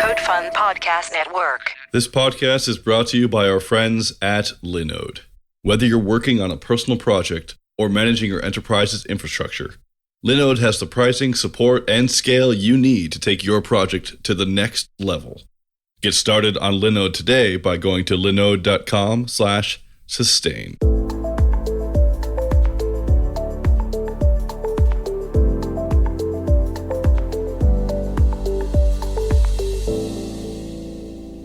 Code Fun Podcast Network. This podcast is brought to you by our friends at Linode. Whether you're working on a personal project or managing your enterprise's infrastructure, Linode has the pricing, support, and scale you need to take your project to the next level. Get started on Linode today by going to linode.com/sustain.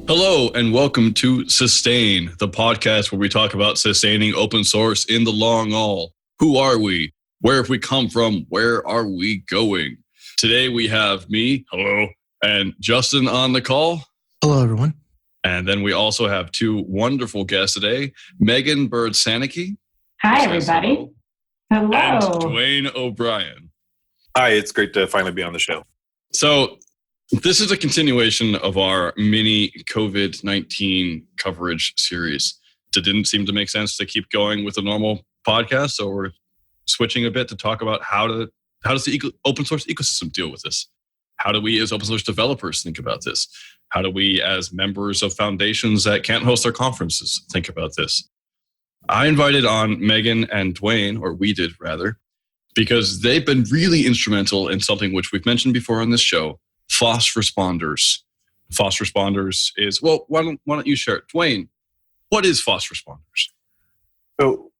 Hello, and welcome to Sustain, the podcast where we talk about sustaining open source in the long haul. Who are we? Where have we come from? Where are we going? Today we have me, hello, and Justin on the call. Hello, everyone. And then we also have two wonderful guests today, Megan Byrd-Sanicki. Hi, everybody. Hello. And Duane O'Brien. Hi, it's great to finally be on the show. So this is a continuation of our mini COVID-19 coverage series. It didn't seem to make sense to keep going with a normal podcast, so we're switching a bit to talk about how does the open source ecosystem deal with this? How do we as open source developers think about this? How do we as members of foundations that can't host their conferences think about this? I invited on Megan and Duane, or we did rather, because they've been really instrumental in something which we've mentioned before on this show, FOSS Responders. FOSS Responders is, well, why don't you share it? Duane, what is FOSS Responders? So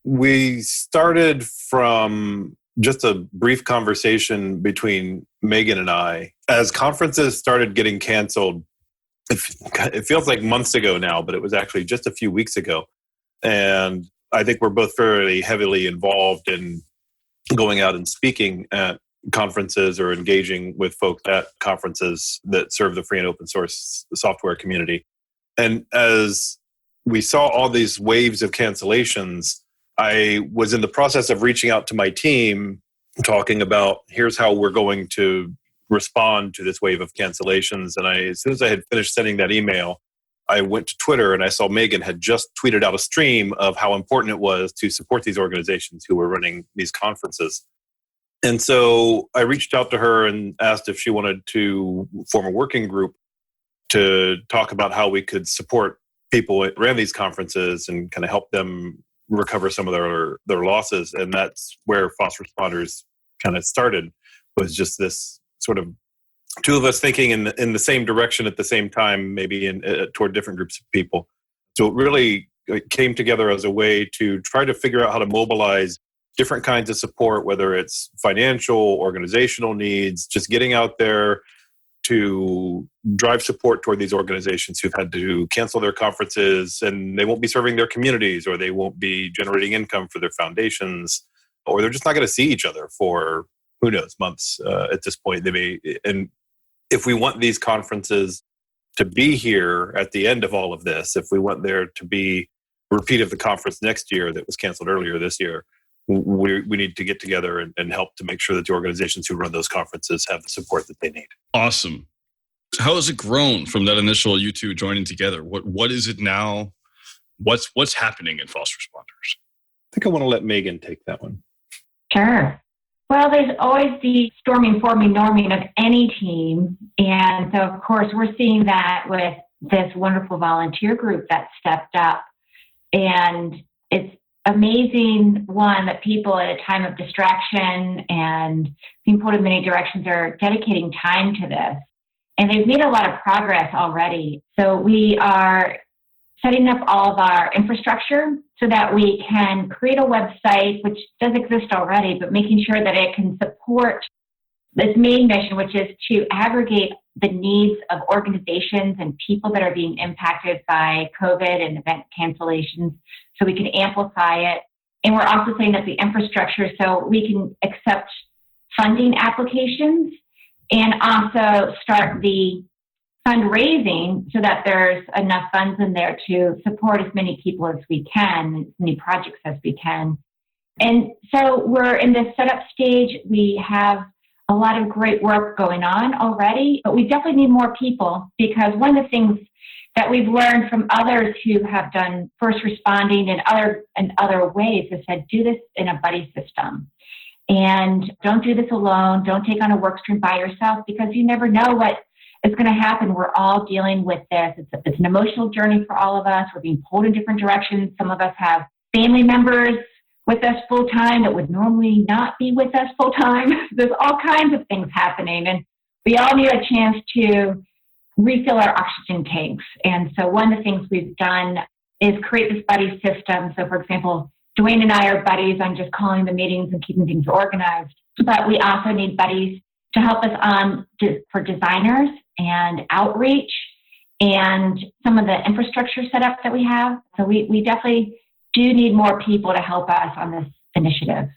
we started from just a brief conversation between Megan and I. As conferences started getting canceled, it feels like months ago now, but it was actually just a few weeks ago. And I think we're both fairly heavily involved in going out and speaking at conferences or engaging with folks at conferences that serve the free and open source software community. And as we saw all these waves of cancellations, I was in the process of reaching out to my team, talking about here's how we're going to respond to this wave of cancellations. And as soon as I had finished sending that email, I went to Twitter and I saw Megan had just tweeted out a stream of how important it was to support these organizations who were running these conferences. And so I reached out to her and asked if she wanted to form a working group to talk about how we could support people that ran these conferences and kind of help them recover some of their losses. And that's where FOSS Responders kind of started, was just this sort of two of us thinking in the same direction at the same time, maybe toward different groups of people. So it really came together as a way to try to figure out how to mobilize different kinds of support, whether it's financial, organizational needs, just getting out there to drive support toward these organizations who've had to cancel their conferences and they won't be serving their communities, or they won't be generating income for their foundations, or they're just not going to see each other for, who knows, months at this point. They may, and if we want these conferences to be here at the end of all of this, if we want there to be a repeat of the conference next year that was canceled earlier this year, we need to get together and help to make sure that the organizations who run those conferences have the support that they need. Awesome. So how has it grown from that initial you two joining together? What is it now? What's happening in FOSS Responders? I think I want to let Megan take that one. Sure. Well, there's always the storming, forming, norming of any team. And so, of course, we're seeing that with this wonderful volunteer group that stepped up. And it's amazing, one, that people at a time of distraction and being pulled in many directions are dedicating time to this. And they've made a lot of progress already. So we are setting up all of our infrastructure so that we can create a website, which does exist already, but making sure that it can support this main mission, which is to aggregate the needs of organizations and people that are being impacted by COVID and event cancellations, so we can amplify it. And we're also setting up the infrastructure so we can accept funding applications and also start the fundraising so that there's enough funds in there to support as many people as we can, as many projects as we can. And so we're in this setup stage. We have a lot of great work going on already, but we definitely need more people, because one of the things that we've learned from others who have done first responding and other ways is that do this in a buddy system. And don't do this alone. Don't take on a work stream by yourself, because you never know what is going to happen. We're all dealing with this. It's an emotional journey for all of us. We're being pulled in different directions. Some of us have family members with us full time that would normally not be with us full time. There's all kinds of things happening, and we all need a chance to refill our oxygen tanks. And so one of the things we've done is create this buddy system. So for example, Duane and I are buddies on just calling the meetings and keeping things organized, but we also need buddies to help us for designers and outreach and some of the infrastructure setup that we have. So we definitely do need more people to help us on this initiative.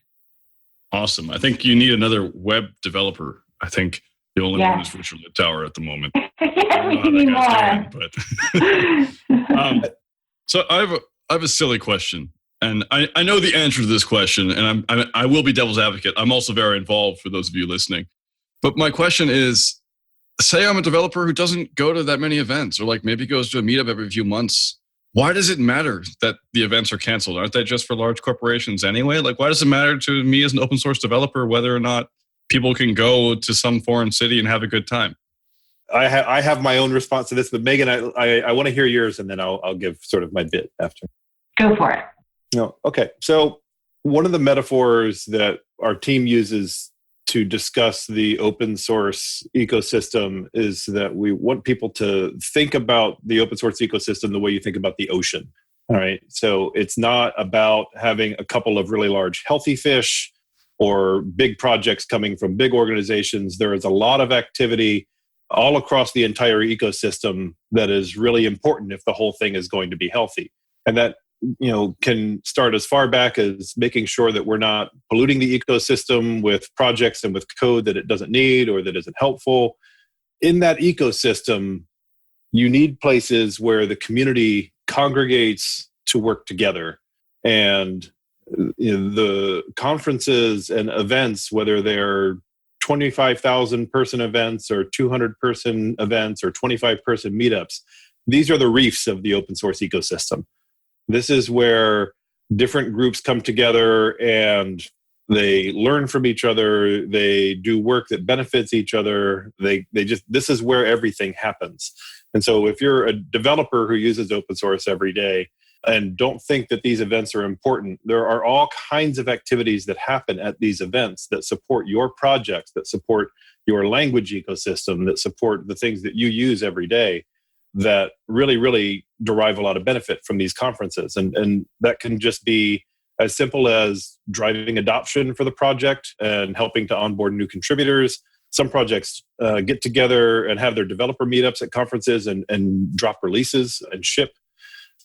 Awesome. I think you need another web developer. I think the only one is Richard Littauer at the moment. Yes, we need more. So I have a silly question, and I know the answer to this question, and I will be devil's advocate. I'm also very involved for those of you listening. But my question is, say I'm a developer who doesn't go to that many events, or like maybe goes to a meetup every few months. Why does it matter that the events are canceled? Aren't they just for large corporations anyway? Like, why does it matter to me as an open source developer whether or not people can go to some foreign city and have a good time? I have my own response to this, but Megan, I want to hear yours, and then I'll give sort of my bit after. Go for it. No, okay. So one of the metaphors that our team uses to discuss the open source ecosystem is that we want people to think about the open source ecosystem the way you think about the ocean. All right. So it's not about having a couple of really large healthy fish or big projects coming from big organizations. There is a lot of activity all across the entire ecosystem that is really important if the whole thing is going to be healthy. And that, can start as far back as making sure that we're not polluting the ecosystem with projects and with code that it doesn't need or that isn't helpful. In that ecosystem, you need places where the community congregates to work together. And the conferences and events, whether they're 25,000 person events or 200 person events or 25 person meetups, these are the reefs of the open source ecosystem. This is where different groups come together and they learn from each other. They do work that benefits each other. This is where everything happens. And so if you're a developer who uses open source every day and don't think that these events are important, there are all kinds of activities that happen at these events that support your projects, that support your language ecosystem, that support the things that you use every day, that really, really derive a lot of benefit from these conferences. And that can just be as simple as driving adoption for the project and helping to onboard new contributors. Some projects get together and have their developer meetups at conferences and drop releases and ship.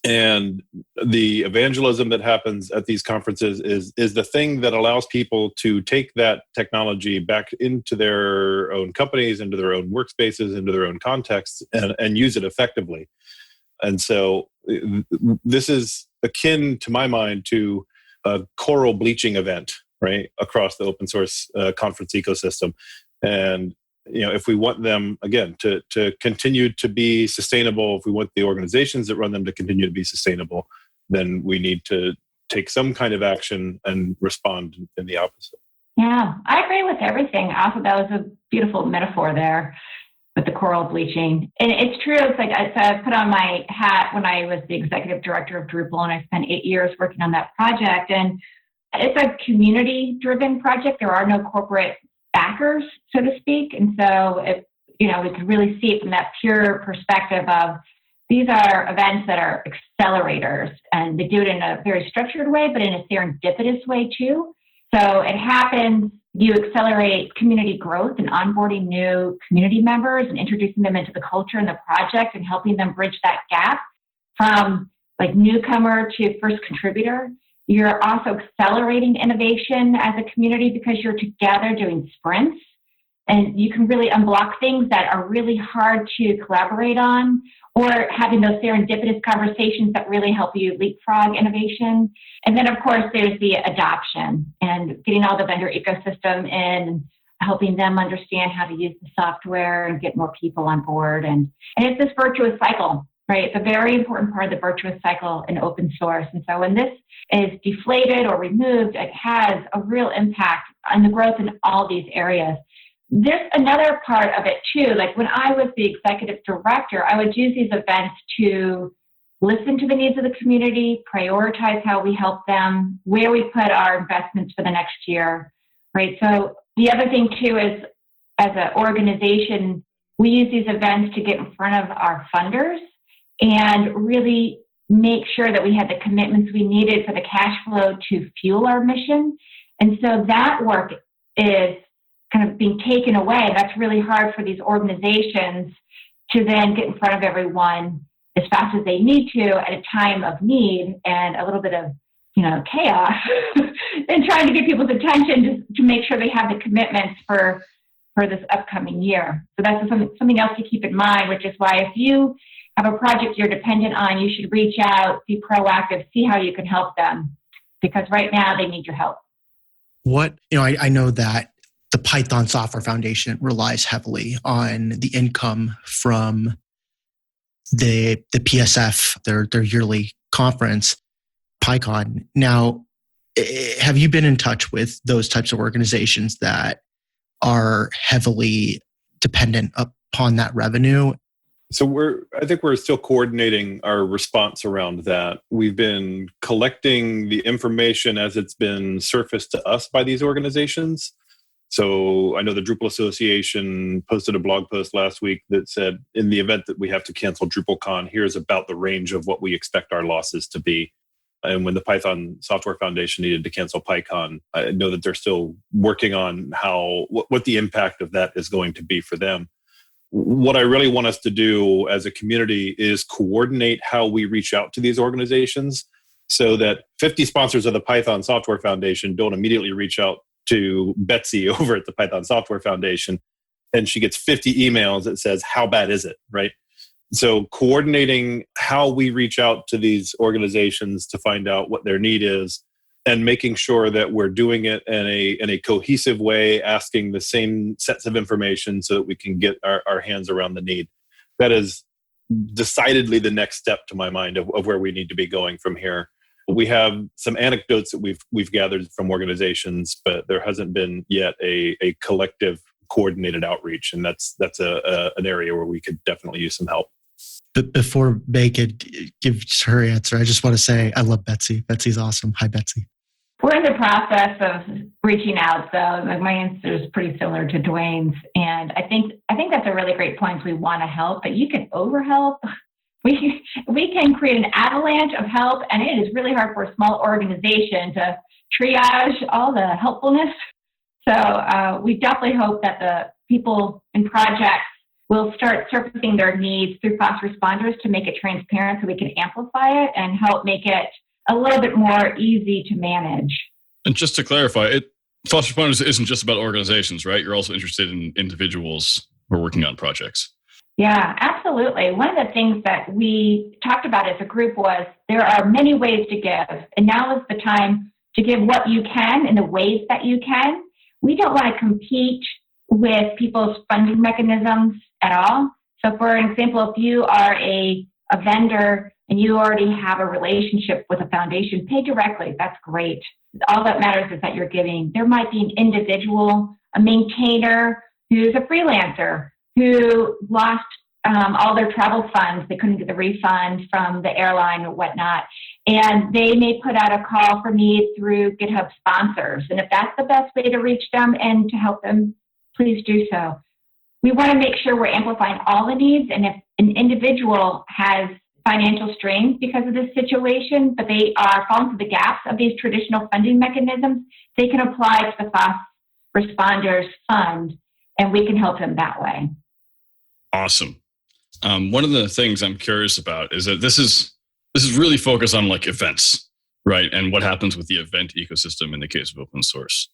And the evangelism that happens at these conferences is the thing that allows people to take that technology back into their own companies, into their own workspaces, into their own contexts, and use it effectively. And so this is akin, to my mind, to a coral bleaching event, right, across the open source conference ecosystem. And if we want them, again, to continue to be sustainable, if we want the organizations that run them to continue to be sustainable, then we need to take some kind of action and respond in the opposite. Yeah, I agree with everything. Also, that was a beautiful metaphor there with the coral bleaching. And it's true. It's like I put on my hat when I was the executive director of Drupal, and I spent 8 years working on that project. And it's a community-driven project. There are no corporate backers, so to speak. And so, we could really see it from that pure perspective of these are events that are accelerators, and they do it in a very structured way, but in a serendipitous way too. So it happens, you accelerate community growth and onboarding new community members and introducing them into the culture and the project and helping them bridge that gap from like newcomer to first contributor. You're also accelerating innovation as a community because you're together doing sprints, and you can really unblock things that are really hard to collaborate on, or having those serendipitous conversations that really help you leapfrog innovation. And then, of course, there's the adoption and getting all the vendor ecosystem in, helping them understand how to use the software and get more people on board. And it's this virtuous cycle. Right, it's a very important part of the virtuous cycle in open source. And so when this is deflated or removed, it has a real impact on the growth in all these areas. there's another part of it too. Like when I was the executive director, I would use these events to listen to the needs of the community, prioritize how we help them, where we put our investments for the next year, right? So the other thing too is, as an organization, we use these events to get in front of our funders and really make sure that we had the commitments we needed for the cash flow to fuel our mission. And so that work is kind of being taken away. That's really hard for these organizations to then get in front of everyone as fast as they need to at a time of need and a little bit of, chaos and trying to get people's attention to make sure they have the commitments for this upcoming year. So that's something else to keep in mind, which is why if you have a project you're dependent on, you should reach out, be proactive, see how you can help them, because right now they need your help. I know that the Python Software Foundation relies heavily on the income from the PSF, their yearly conference, PyCon. Now, have you been in touch with those types of organizations that are heavily dependent upon that revenue? So I think we're still coordinating our response around that. We've been collecting the information as it's been surfaced to us by these organizations. So I know the Drupal Association posted a blog post last week that said, in the event that we have to cancel DrupalCon, here's about the range of what we expect our losses to be. And when the Python Software Foundation needed to cancel PyCon, I know that they're still working on what the impact of that is going to be for them. What I really want us to do as a community is coordinate how we reach out to these organizations so that 50 sponsors of the Python Software Foundation don't immediately reach out to Betsy over at the Python Software Foundation and she gets 50 emails that says, how bad is it, right? So coordinating how we reach out to these organizations to find out what their need is and making sure that we're doing it in a cohesive way, asking the same sets of information so that we can get our hands around the need. That is decidedly the next step to my mind of where we need to be going from here. We have some anecdotes that we've gathered from organizations, but there hasn't been yet a collective coordinated outreach, and that's an area where we could definitely use some help. But before May could give her answer, I just want to say I love Betsy. Betsy's awesome. Hi, Betsy. We're in the process of reaching out, so my answer is pretty similar to Duane's, and I think that's a really great point. We want to help, but you can overhelp. We can create an avalanche of help, and it is really hard for a small organization to triage all the helpfulness. So we definitely hope that the people in projects will start surfacing their needs through FOSS Responders to make it transparent so we can amplify it and help make it a little bit more easy to manage. And just to clarify, FOSS Responders isn't just about organizations, right? You're also interested in individuals who are working on projects. Yeah, absolutely. One of the things that we talked about as a group was there are many ways to give, and now is the time to give what you can in the ways that you can. We don't want to compete with people's funding mechanisms at all. So for example, if you are a vendor and you already have a relationship with a foundation, pay directly. That's great. All that matters is that you're giving. There might be an individual, a maintainer who's a freelancer who lost all their travel funds. They couldn't get the refund from the airline or whatnot. And they may put out a call for need through GitHub sponsors. And if that's the best way to reach them and to help them, please do so. We want to make sure we're amplifying all the needs. And if an individual has financial strains because of this situation, but they are falling through the gaps of these traditional funding mechanisms, they can apply to the FOSS Responders Fund, and we can help them that way. Awesome. One of the things I'm curious about is that this is really focused on like events, right? And what happens with the event ecosystem in the case of open source.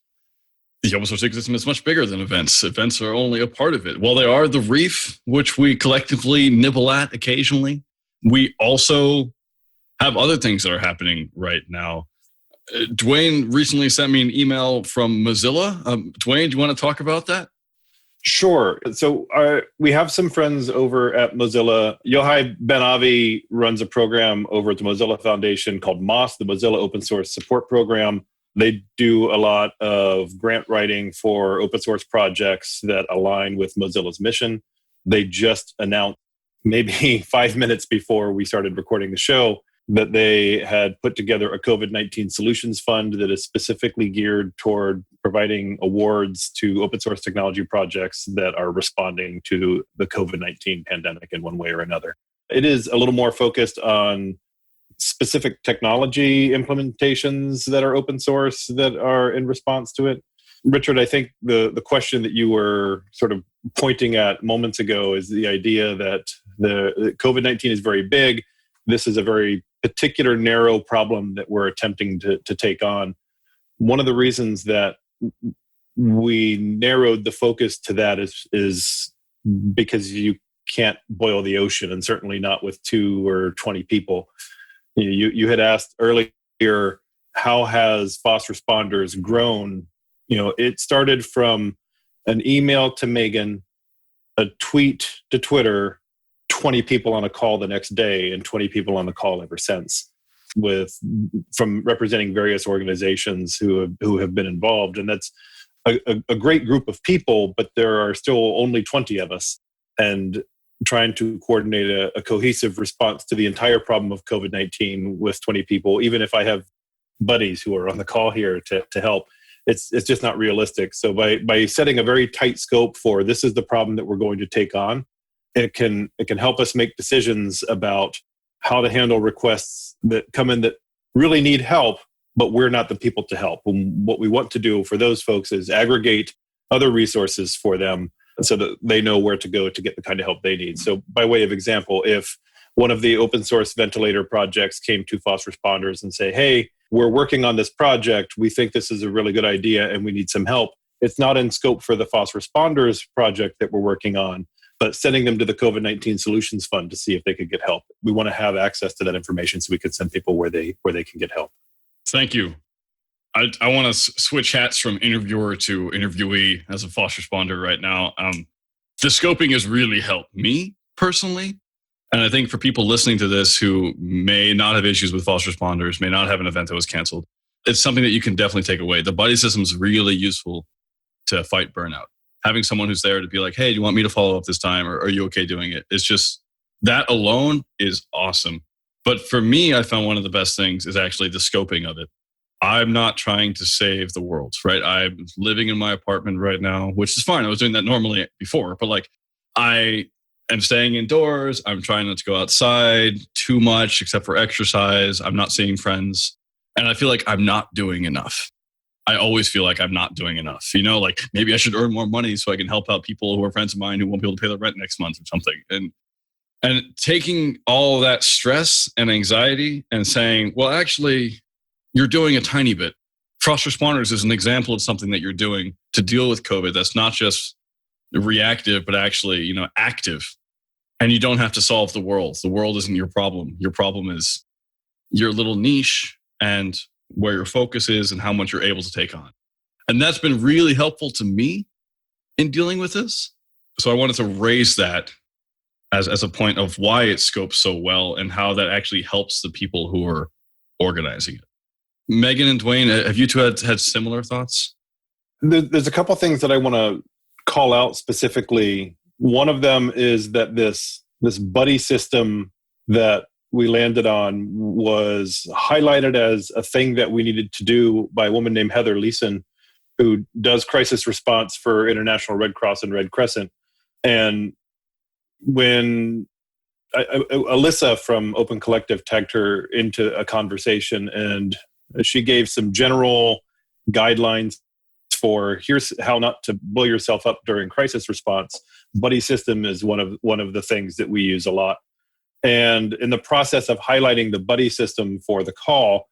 The open source ecosystem is much bigger than events. Events are only a part of it. While they are the reef, which we collectively nibble at occasionally, we also have other things that are happening right now. Duane recently sent me an email from Mozilla. Duane, do you want to talk about that? Sure. So we have some friends over at Mozilla. Yochai Ben-Avi runs a program over at the Mozilla Foundation called MOSS, the Mozilla Open Source Support Program. They do a lot of grant writing for open source projects that align with Mozilla's mission. They just announced, maybe 5 minutes before we started recording the show, that they had put together a COVID-19 solutions fund that is specifically geared toward providing awards to open source technology projects that are responding to the COVID-19 pandemic in one way or another. It is a little more focused on specific technology implementations that are open source that are in response to it. Richard, I think the question that you were sort of pointing at moments ago is the idea that the COVID-19 is very big. This is a very particular narrow problem that we're attempting to take on. One of the reasons that we narrowed the focus to that is because you can't boil the ocean, and certainly not with 2 or 20 people. You had asked earlier, how has FOSS Responders grown? It started from an email to Megan, a tweet to Twitter, 20 people on a call the next day, and 20 people on the call ever since, from representing various organizations who have been involved. And that's a great group of people, but there are still only 20 of us. And trying to coordinate a cohesive response to the entire problem of COVID-19 with 20 people, even if I have buddies who are on the call here to help, it's just not realistic. So by setting a very tight scope for this is the problem that we're going to take on, it can help us make decisions about how to handle requests that come in that really need help, but we're not the people to help. And what we want to do for those folks is aggregate other resources for them so that they know where to go to get the kind of help they need. So by way of example, if one of the open source ventilator projects came to FOSS Responders and say, hey, we're working on this project, we think this is a really good idea and we need some help, it's not in scope for the FOSS Responders project that we're working on, but sending them to the COVID-19 Solutions Fund to see if they could get help. We want to have access to that information so we could send people where they can get help. Thank you. I want to switch hats from interviewer to interviewee as a FOSS responder right now. The scoping has really helped me personally. And I think for people listening to this who may not have issues with FOSS responders, may not have an event that was canceled, it's something that you can definitely take away. The buddy system is really useful to fight burnout. Having someone who's there to be like, hey, do you want me to follow up this time? Or are you okay doing it? It's just, that alone is awesome. But for me, I found one of the best things is actually the scoping of it. I'm not trying to save the world, right? I'm living in my apartment right now, which is fine. I was doing that normally before, but I am staying indoors. I'm trying not to go outside too much, except for exercise. I'm not seeing friends. And I feel like I'm not doing enough. I always feel like I'm not doing enough. Maybe I should earn more money so I can help out people who are friends of mine who won't be able to pay their rent next month or something. And taking all of that stress and anxiety and saying, well, actually, you're doing a tiny bit. FOSS Responders is an example of something that you're doing to deal with COVID that's not just reactive, but actually, active. And you don't have to solve the world. The world isn't your problem. Your problem is your little niche and where your focus is and how much you're able to take on. And that's been really helpful to me in dealing with this. So I wanted to raise that as a point of why it scopes so well and how that actually helps the people who are organizing it. Megan and Duane, have you two had similar thoughts? There's a couple things that I want to call out specifically. One of them is that this buddy system that we landed on was highlighted as a thing that we needed to do by a woman named Heather Leeson, who does crisis response for International Red Cross and Red Crescent. And when Alyssa from Open Collective tagged her into a conversation, and she gave some general guidelines for here's how not to blow yourself up during crisis response. Buddy system is one of the things that we use a lot. And in the process of highlighting the buddy system for the call,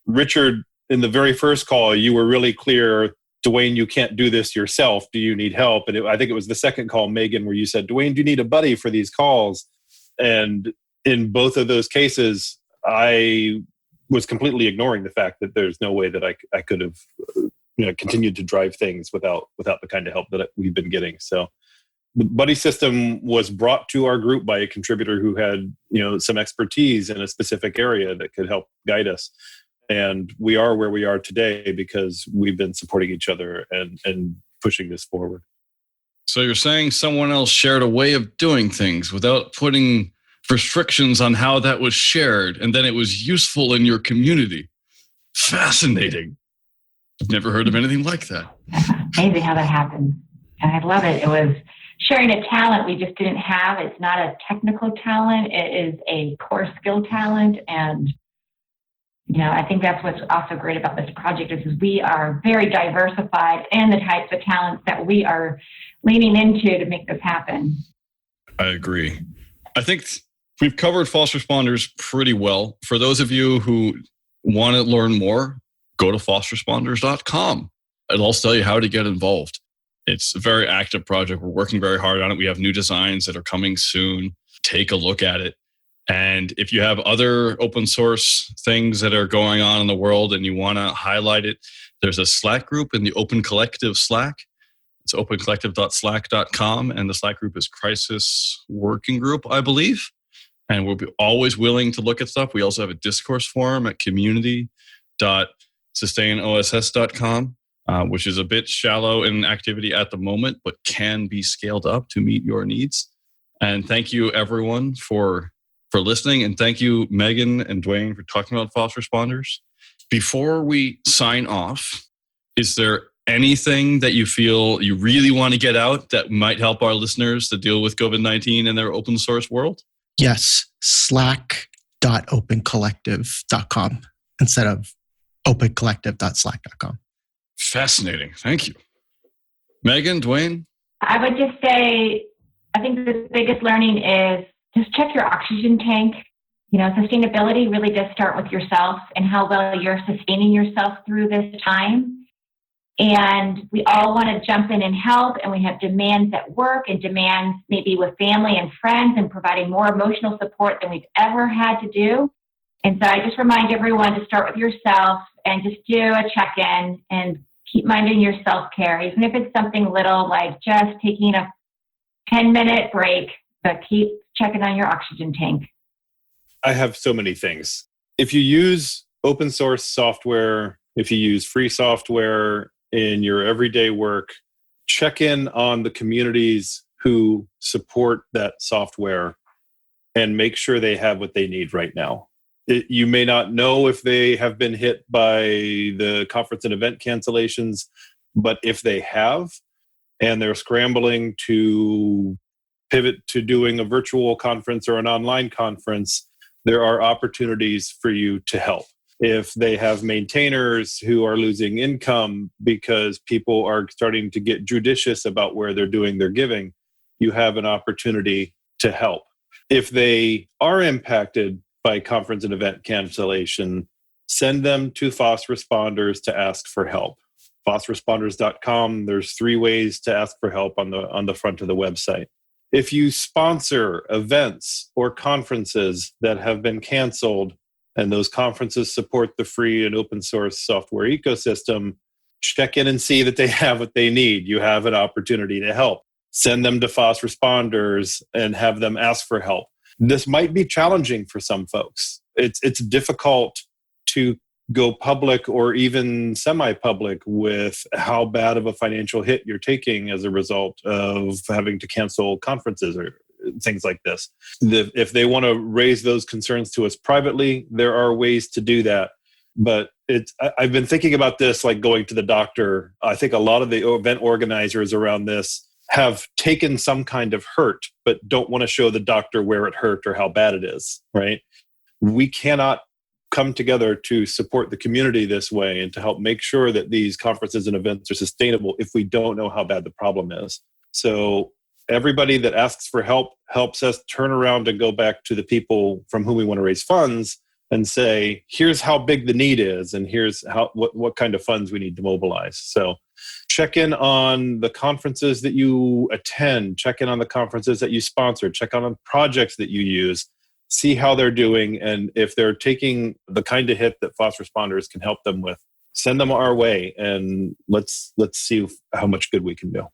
Richard, in the very first call, you were really clear, Duane, you can't do this yourself. Do you need help? And I think it was the second call, Megan, where you said, Duane, do you need a buddy for these calls? And in both of those cases, I was completely ignoring the fact that there's no way that I could have continued to drive things without the kind of help that we've been getting. So the buddy system was brought to our group by a contributor who had some expertise in a specific area that could help guide us. And we are where we are today because we've been supporting each other and pushing this forward. So you're saying someone else shared a way of doing things without putting restrictions on how that was shared, and then it was useful in your community. Fascinating. I've never heard of anything like that. Amazing how that happened. And I love it. It was sharing a talent we just didn't have. It's not a technical talent. It is a core skill talent. And, I think that's what's also great about this project is we are very diversified in the types of talents that we are leaning into to make this happen. I agree. I think we've covered FOSS Responders pretty well. For those of you who want to learn more, go to fossresponders.com. It'll tell you how to get involved. It's a very active project. We're working very hard on it. We have new designs that are coming soon. Take a look at it. And if you have other open source things that are going on in the world and you want to highlight it, there's a Slack group in the Open Collective Slack. It's opencollective.slack.com. And the Slack group is Crisis Working Group, I believe. And we'll be always willing to look at stuff. We also have a discourse forum at community.sustainoss.com. Which is a bit shallow in activity at the moment, but can be scaled up to meet your needs. And thank you, everyone, for listening. And thank you, Megan and Duane, for talking about FOSS Responders. Before we sign off, is there anything that you feel you really want to get out that might help our listeners to deal with COVID-19 in their open source world? Yes, slack.opencollective.com instead of opencollective.slack.com. Fascinating. Thank you. Megan, Duane? I would just say, I think the biggest learning is just check your oxygen tank. Sustainability really does start with yourself and how well you're sustaining yourself through this time. And we all want to jump in and help, and we have demands at work and demands maybe with family and friends and providing more emotional support than we've ever had to do. And so I just remind everyone to start with yourself and just do a check-in and keep minding your self-care, even if it's something little like just taking a 10-minute break, but keep checking on your oxygen tank. I have so many things. If you use open source software, if you use free software in your everyday work, check in on the communities who support that software and make sure they have what they need right now. You may not know if they have been hit by the conference and event cancellations, but if they have, and they're scrambling to pivot to doing a virtual conference or an online conference, there are opportunities for you to help. If they have maintainers who are losing income because people are starting to get judicious about where they're doing their giving, you have an opportunity to help. If they are impacted by conference and event cancellation, send them to FOSS Responders to ask for help. FOSSresponders.com, there's 3 ways to ask for help on the front of the website. If you sponsor events or conferences that have been canceled, and those conferences support the free and open source software ecosystem, check in and see that they have what they need. You have an opportunity to help. Send them to FOSS Responders and have them ask for help. This might be challenging for some folks. It's difficult to go public or even semi-public with how bad of a financial hit you're taking as a result of having to cancel conferences or things like this. If they want to raise those concerns to us privately, there are ways to do that. But I've been thinking about this like going to the doctor. I think a lot of the event organizers around this have taken some kind of hurt, but don't want to show the doctor where it hurt or how bad it is, right? We cannot come together to support the community this way and to help make sure that these conferences and events are sustainable if we don't know how bad the problem is. So everybody that asks for help helps us turn around and go back to the people from whom we want to raise funds and say, here's how big the need is, and here's what kind of funds we need to mobilize. So check in on the conferences that you attend, check in on the conferences that you sponsor, check on projects that you use, see how they're doing, and if they're taking the kind of hit that FOSS Responders can help them with, send them our way, and let's see how much good we can do.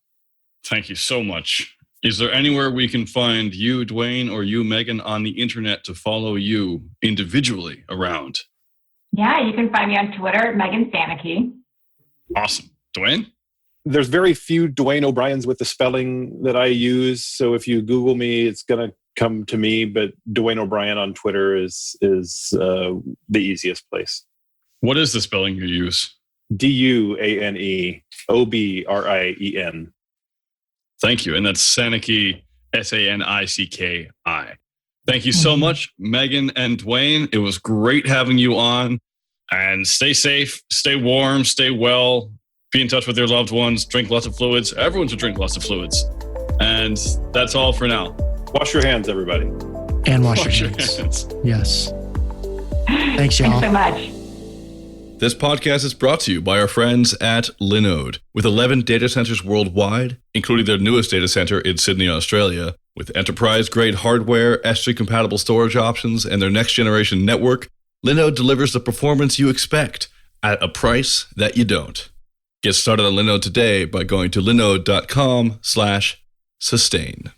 Thank you so much. Is there anywhere we can find you, Duane, or you, Megan, on the internet to follow you individually around? Yeah, you can find me on Twitter at Byrd-Sanicki. Awesome. Duane? There's very few Duane O'Briens with the spelling that I use. So if you Google me, it's going to come to me. But Duane O'Brien on Twitter is the easiest place. What is the spelling you use? DuaneObrien. Thank you. And that's Sanicki, Sanicki. Thank you so much, Megan and Duane. It was great having you on. And stay safe, stay warm, stay well. Be in touch with your loved ones. Drink lots of fluids. Everyone should drink lots of fluids. And that's all for now. Wash your hands, everybody. And wash your hands. Yes. Thanks, y'all. Thanks so much. This podcast is brought to you by our friends at Linode. With 11 data centers worldwide, including their newest data center in Sydney, Australia, with enterprise-grade hardware, S3-compatible storage options, and their next-generation network, Linode delivers the performance you expect at a price that you don't. Get started on Linode today by going to linode.com/sustain.